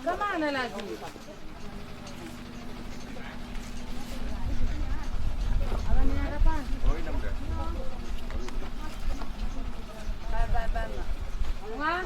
Kemana lagi? Alamnya ada apa? Wah,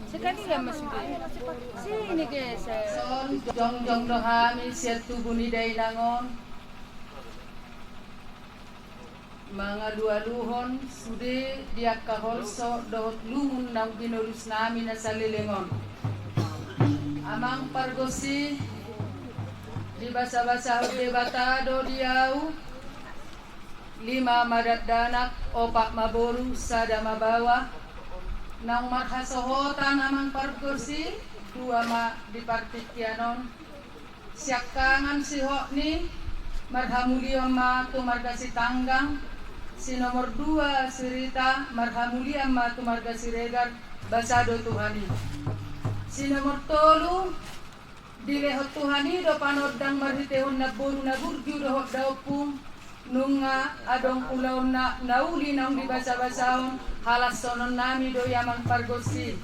sekali ya Mas sini guys. Son jong dohami siatu buni dai nangon. Mga lualuhon sude dia kaholso dohot lumun nang binulus namin na sa lilingon. Amang pargosi di basa-basa debatado diau 5 madat danak opak maboru sada mabawa nang marhasohotan amang pargosi 2 ma di partikyanon siakangan si hokni marhamuliam ma tumarga si tanggang si nomor 2 si Rita marhamuliam ma tumarga si Regar basado Tuhani si nomor 3 dilehot Tuhani do panodang marhitehon na boru na burju dohot daupung nunga adong ulaw na nauli nang di basa-basahon halas sonon nami do yamang pargosi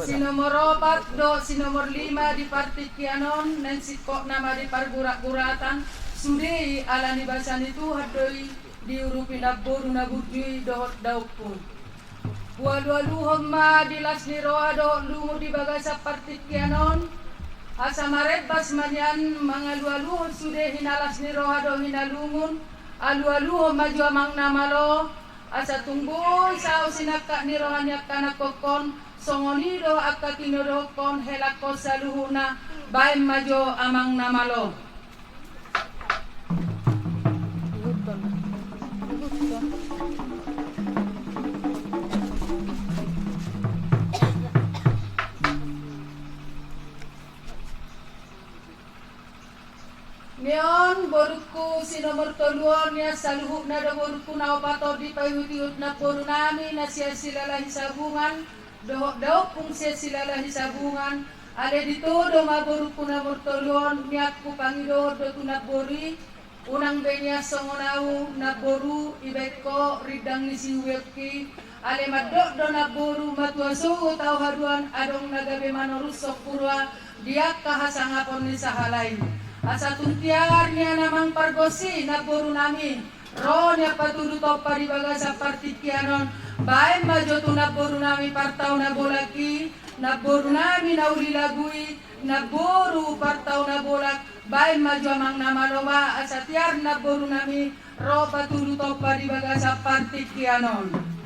si nomor 4 do si nomor 5 di partikyanon nan si kok nama di pargurak-guratan sudei ala ni basani Tuhan doi diurupi na boru na burju dohot daupung walu-waluhom ma dilas ni roa do lungu di bagasa partikyanon asa marebas manyan mga lualuhon sude hinalas ni rohado hinalungun alu-aluhon maju amang namalo asa tungboy sao sinaka ni rohanyak kanakokon songonido akka kinodokon helako saluhuna baim maju amang namalo. Neon boruku si nomor 3 niya sa luhuk na do boruku na opato di payutiut na boru nami na siya silala hisabungan daw kung siya silala hisabungan ada dito do ma boruku na mortolon niya ku pangido do tunabori unang benya songonawu na boru ibeko ridang ni si webki ale madok do na boru matuaso tau haduan adong nagabe manorusok purwa dia kahasangapon ni sahalain asa tuntiarnya namang pargosi na boru namin ro niya patuduto pa di bagasa partikyanon bae majo tu na boru namin partau na bolaki na boru namin na ulilagui na boru partau na bolak bae majo amang namaloma asa tiar na boru namin ro patuduto pa di bagasa partikyanon